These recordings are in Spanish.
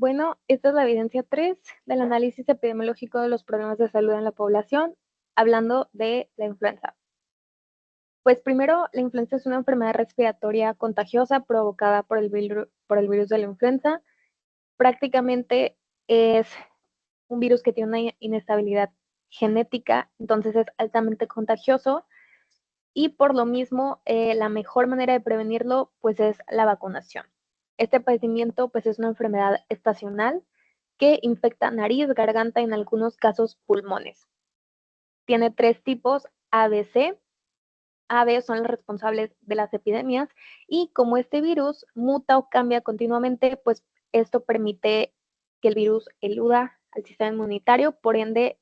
Bueno, esta es la evidencia 3 del análisis epidemiológico de los problemas de salud en la población, hablando de la influenza. Pues primero, la influenza es una enfermedad respiratoria contagiosa provocada por el virus de la influenza. Prácticamente es un virus que tiene una inestabilidad genética, entonces es altamente contagioso y por lo mismo la mejor manera de prevenirlo pues es la vacunación. Este padecimiento pues es una enfermedad estacional que infecta nariz, garganta y en algunos casos pulmones. Tiene 3 tipos, A, B, C. A, B son los responsables de las epidemias y como este virus muta o cambia continuamente, pues esto permite que el virus eluda al sistema inmunitario, por ende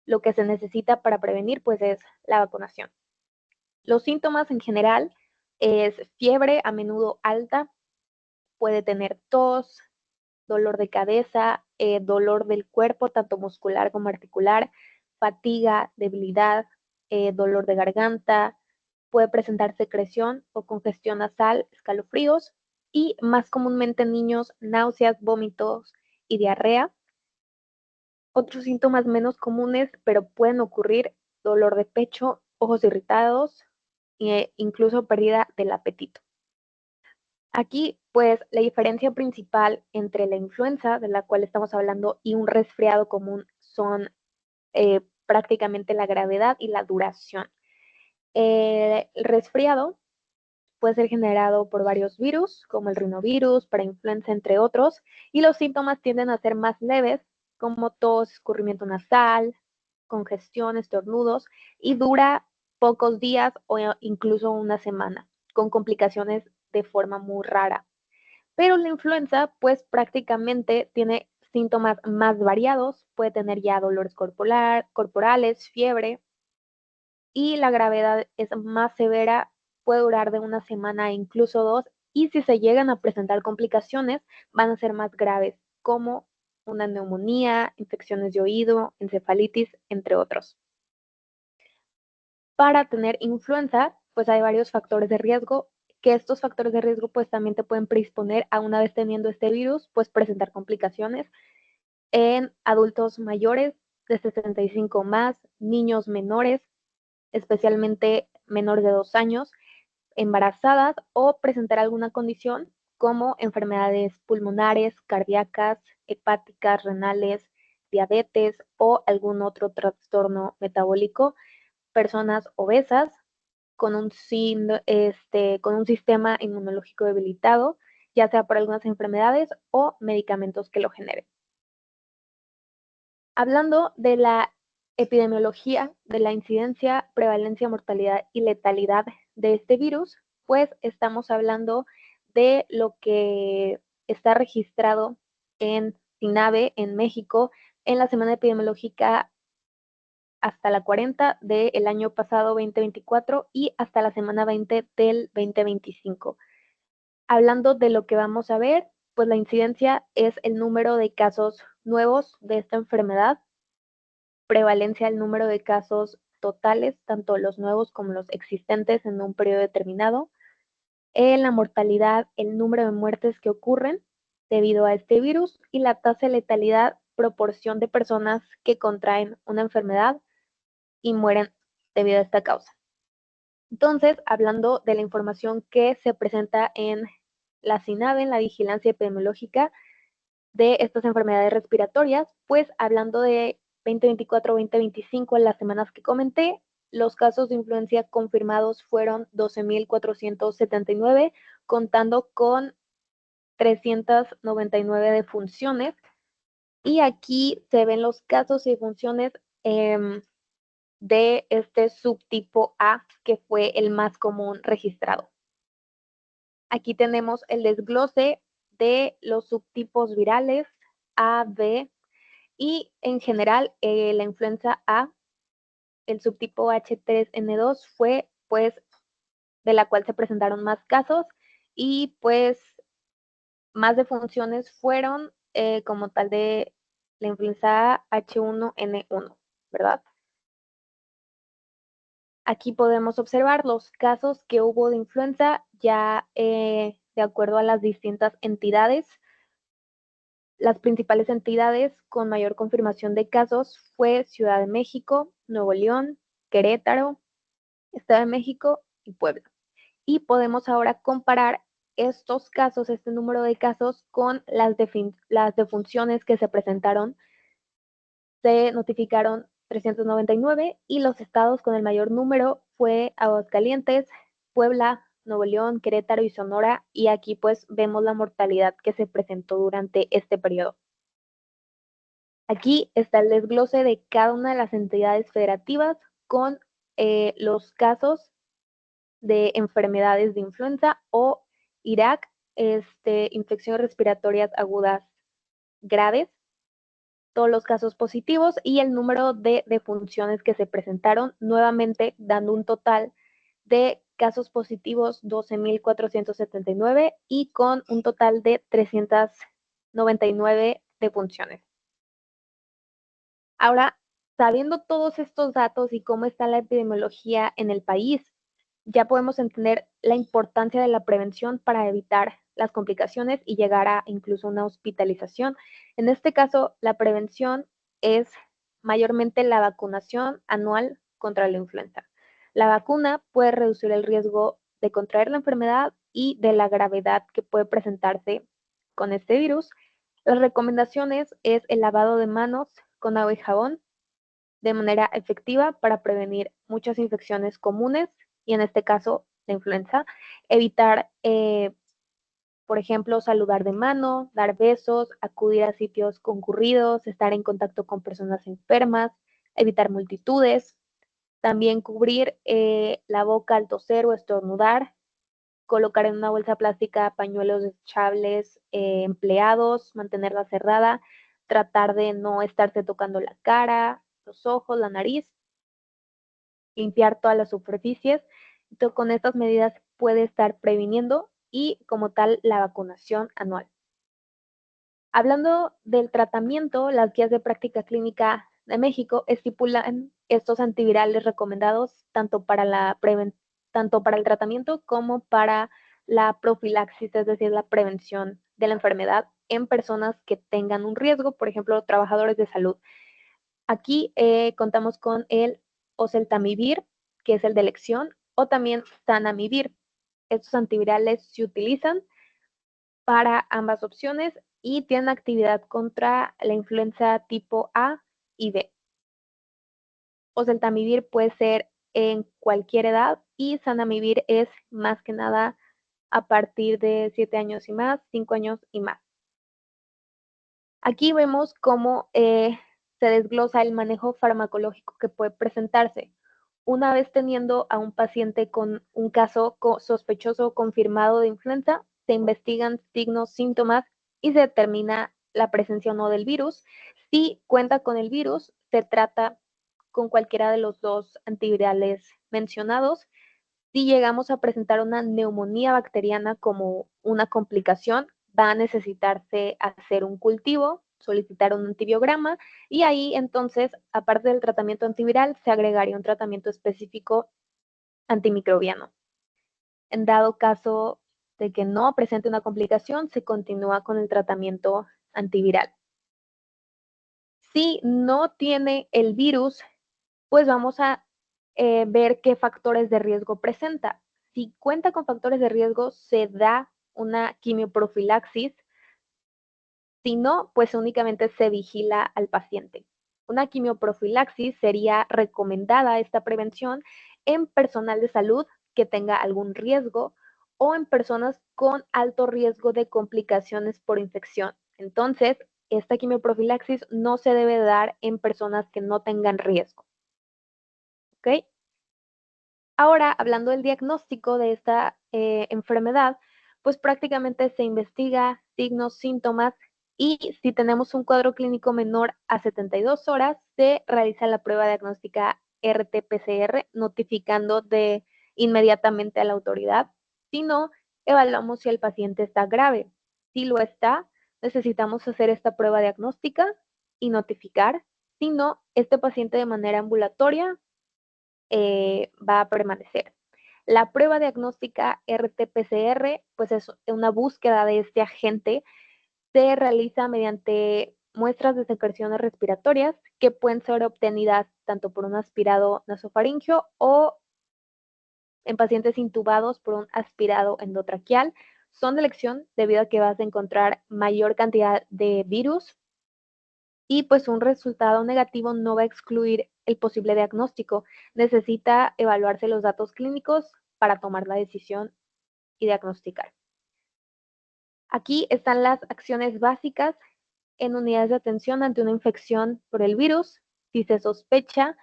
lo que se necesita para prevenir pues es la vacunación. Los síntomas en general es fiebre, a menudo alta, puede tener tos, dolor de cabeza, dolor del cuerpo, tanto muscular como articular, fatiga, debilidad, dolor de garganta, puede presentar secreción o congestión nasal, escalofríos y más comúnmente en niños, náuseas, vómitos y diarrea. Otros síntomas menos comunes, pero pueden ocurrir, dolor de pecho, ojos irritados e incluso pérdida del apetito. Aquí, pues, la diferencia principal entre la influenza, de la cual estamos hablando, y un resfriado común son prácticamente la gravedad y la duración. El resfriado puede ser generado por varios virus, como el rinovirus, parainfluenza, entre otros, y los síntomas tienden a ser más leves, como tos, escurrimiento nasal, congestión, estornudos, y dura pocos días o incluso una semana, con complicaciones de forma muy rara. Pero la influenza, pues prácticamente tiene síntomas más variados, puede tener ya dolores corporales, fiebre, y la gravedad es más severa, puede durar de una semana e incluso 2, y si se llegan a presentar complicaciones, van a ser más graves, como una neumonía, infecciones de oído, encefalitis, entre otros. Para tener influenza, pues hay varios factores de riesgo, que estos factores de riesgo pues también te pueden predisponer a una vez teniendo este virus, pues presentar complicaciones en adultos mayores de 65 más, niños menores, especialmente menores de 2 años, embarazadas o presentar alguna condición como enfermedades pulmonares, cardíacas, hepáticas, renales, diabetes o algún otro trastorno metabólico, personas obesas con un sistema inmunológico debilitado, ya sea por algunas enfermedades o medicamentos que lo generen. Hablando de la epidemiología, de la incidencia, prevalencia, mortalidad y letalidad de este virus, pues estamos hablando de lo que está registrado en CINAVE, en México, en la semana epidemiológica hasta la 40 del año pasado 2024 y hasta la semana 20 del 2025. Hablando de lo que vamos a ver, pues la incidencia es el número de casos nuevos de esta enfermedad, prevalencia del número de casos totales, tanto los nuevos como los existentes en un periodo determinado, en la mortalidad, el número de muertes que ocurren debido a este virus y la tasa de letalidad, proporción de personas que contraen una enfermedad y mueren debido a esta causa. Entonces, hablando de la información que se presenta en la CINAVE, en la vigilancia epidemiológica de estas enfermedades respiratorias, pues hablando de 2024-2025, en las semanas que comenté, los casos de influencia confirmados fueron 12.479, contando con 399 defunciones. Y aquí se ven los casos y defunciones de este subtipo A, que fue el más común registrado. Aquí tenemos el desglose de los subtipos virales A, B y en general la influenza A, el subtipo H3N2 fue pues de la cual se presentaron más casos y pues más defunciones fueron como tal de la influenza H1N1, ¿verdad? Aquí podemos observar los casos que hubo de influenza ya de acuerdo a las distintas entidades. Las principales entidades con mayor confirmación de casos fue Ciudad de México, Nuevo León, Querétaro, Estado de México y Puebla. Y podemos ahora comparar estos casos, este número de casos, con las defunciones que se presentaron. Se notificaron 399 y los estados con el mayor número fue Aguascalientes, Puebla, Nuevo León, Querétaro y Sonora, y aquí pues vemos la mortalidad que se presentó durante este periodo. Aquí está el desglose de cada una de las entidades federativas con los casos de enfermedades de influenza o IRAC, infecciones respiratorias agudas graves, todos los casos positivos y el número de defunciones que se presentaron, nuevamente dando un total de casos positivos 12.479 y con un total de 399 defunciones. Ahora, sabiendo todos estos datos y cómo está la epidemiología en el país, ya podemos entender la importancia de la prevención para evitar las complicaciones y llegar a incluso una hospitalización. En este caso, la prevención es mayormente la vacunación anual contra la influenza. La vacuna puede reducir el riesgo de contraer la enfermedad y de la gravedad que puede presentarse con este virus. Las recomendaciones es el lavado de manos con agua y jabón de manera efectiva para prevenir muchas infecciones comunes y en este caso la influenza. Evitar, por ejemplo, saludar de mano, dar besos, acudir a sitios concurridos, estar en contacto con personas enfermas, evitar multitudes. También cubrir la boca al toser o estornudar, colocar en una bolsa plástica pañuelos desechables empleados, mantenerla cerrada, tratar de no estarse tocando la cara, los ojos, la nariz, limpiar todas las superficies. Entonces, con estas medidas puede estar previniendo y como tal la vacunación anual. Hablando del tratamiento, las guías de práctica clínica de México estipulan estos antivirales recomendados tanto para el tratamiento como para la profilaxis, es decir, la prevención de la enfermedad en personas que tengan un riesgo, por ejemplo, trabajadores de salud. Aquí contamos con el oseltamivir, que es el de elección, o también zanamivir. Estos antivirales se utilizan para ambas opciones y tienen actividad contra la influenza tipo A y B. Oseltamivir puede ser en cualquier edad y zanamivir es más que nada a partir de 7 años y más, 5 años y más. Aquí vemos cómo se desglosa el manejo farmacológico que puede presentarse. Una vez teniendo a un paciente con un caso sospechoso confirmado de influenza, se investigan signos, síntomas y se determina la presencia o no del virus. Si cuenta con el virus, se trata con cualquiera de los dos antivirales mencionados. Si llegamos a presentar una neumonía bacteriana como una complicación, va a necesitarse hacer un cultivo, solicitar un antibiograma y ahí entonces, aparte del tratamiento antiviral, se agregaría un tratamiento específico antimicrobiano. En dado caso de que no presente una complicación, se continúa con el tratamiento antiviral. Si no tiene el virus, pues vamos a ver qué factores de riesgo presenta. Si cuenta con factores de riesgo, se da una quimioprofilaxis. Si no, pues únicamente se vigila al paciente. Una quimioprofilaxis sería recomendada esta prevención en personal de salud que tenga algún riesgo o en personas con alto riesgo de complicaciones por infección. Entonces, esta quimioprofilaxis no se debe dar en personas que no tengan riesgo. ¿Ok? Ahora, hablando del diagnóstico de esta enfermedad, pues prácticamente se investiga signos, síntomas y si tenemos un cuadro clínico menor a 72 horas, se realiza la prueba diagnóstica RT-PCR, notificando de inmediatamente a la autoridad. Si no, evaluamos si el paciente está grave. Si lo está, necesitamos hacer esta prueba diagnóstica y notificar. Si no, este paciente de manera ambulatoria va a permanecer. La prueba diagnóstica RT-PCR, pues es una búsqueda de este agente se realiza mediante muestras de secreciones respiratorias que pueden ser obtenidas tanto por un aspirado nasofaríngeo o en pacientes intubados por un aspirado endotraqueal. Son de elección debido a que vas a encontrar mayor cantidad de virus y pues un resultado negativo no va a excluir el posible diagnóstico. Necesita evaluarse los datos clínicos para tomar la decisión y diagnosticar. Aquí están las acciones básicas en unidades de atención ante una infección por el virus. Si se sospecha,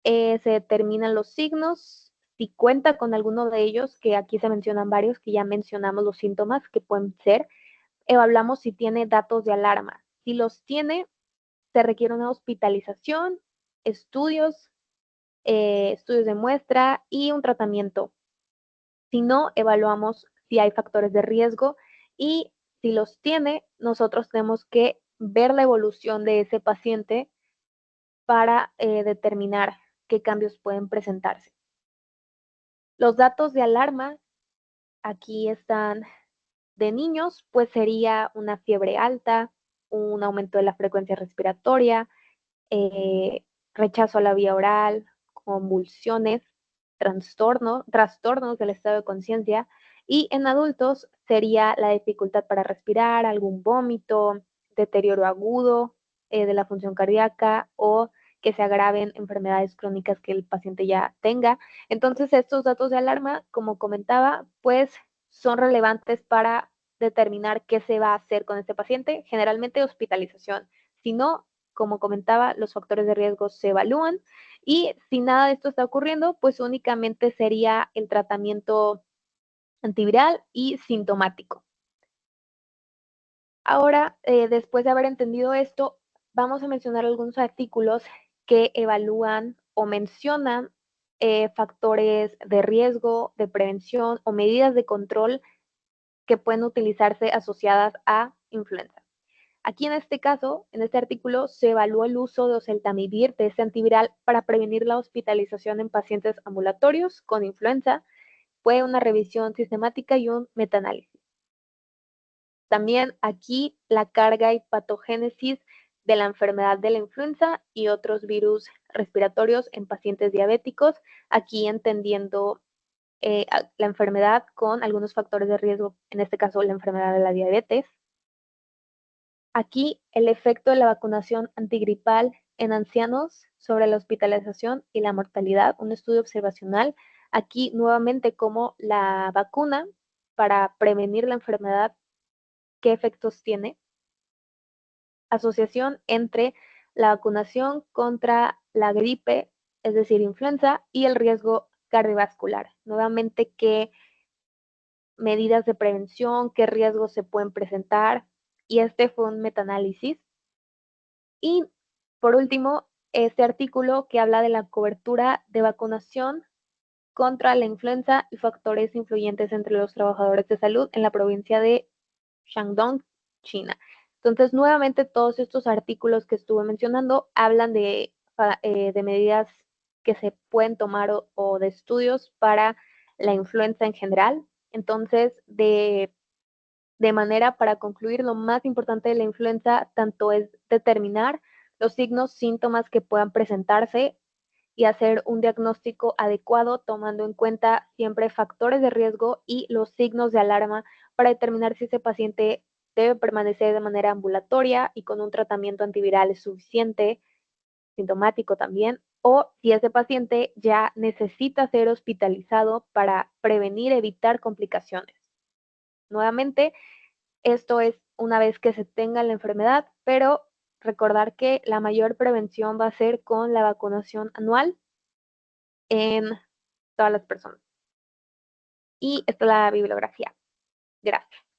se determinan los signos. Si cuenta con alguno de ellos, que aquí se mencionan varios, que ya mencionamos los síntomas que pueden ser, evaluamos si tiene datos de alarma. Si los tiene, se requiere una hospitalización, estudios, estudios de muestra y un tratamiento. Si no, evaluamos si hay factores de riesgo y si los tiene, nosotros tenemos que ver la evolución de ese paciente para determinar qué cambios pueden presentarse. Los datos de alarma aquí están de niños, pues sería una fiebre alta, un aumento de la frecuencia respiratoria, eh, rechazo a la vía oral, convulsiones, trastornos del estado de conciencia, y en adultos sería la dificultad para respirar, algún vómito, deterioro agudo de la función cardíaca o que se agraven enfermedades crónicas que el paciente ya tenga. Entonces, estos datos de alarma, como comentaba, pues son relevantes para determinar qué se va a hacer con este paciente, generalmente hospitalización. Si no, como comentaba, los factores de riesgo se evalúan y si nada de esto está ocurriendo, pues únicamente sería el tratamiento antiviral y sintomático. Ahora, después de haber entendido esto, vamos a mencionar algunos artículos que evalúan o mencionan factores de riesgo, de prevención o medidas de control que pueden utilizarse asociadas a influenza. Aquí en este caso, en este artículo, se evaluó el uso de oseltamivir, de este antiviral, para prevenir la hospitalización en pacientes ambulatorios con influenza. Fue una revisión sistemática y un metaanálisis. También aquí la carga y patogénesis de la enfermedad de la influenza y otros virus respiratorios en pacientes diabéticos, aquí entendiendo la enfermedad con algunos factores de riesgo, en este caso la enfermedad de la diabetes. Aquí el efecto de la vacunación antigripal en ancianos sobre la hospitalización y la mortalidad, un estudio observacional. Aquí nuevamente como la vacuna para prevenir la enfermedad, qué efectos tiene. Asociación entre la vacunación contra la gripe, es decir, influenza, y el riesgo cardiovascular. Nuevamente, qué medidas de prevención, qué riesgos se pueden presentar. Y este fue un metaanálisis. Y por último, este artículo que habla de la cobertura de vacunación contra la influenza y factores influyentes entre los trabajadores de salud en la provincia de Shandong, China. Entonces, nuevamente, todos estos artículos que estuve mencionando hablan de medidas que se pueden tomar o de estudios para la influenza en general. Entonces, de manera para concluir, lo más importante de la influenza tanto es determinar los signos, síntomas que puedan presentarse y hacer un diagnóstico adecuado tomando en cuenta siempre factores de riesgo y los signos de alarma para determinar si ese paciente debe permanecer de manera ambulatoria y con un tratamiento antiviral suficiente, sintomático también, o si ese paciente ya necesita ser hospitalizado para prevenir, evitar complicaciones. Nuevamente, esto es una vez que se tenga la enfermedad, pero recordar que la mayor prevención va a ser con la vacunación anual en todas las personas. Y esta es la bibliografía. Gracias.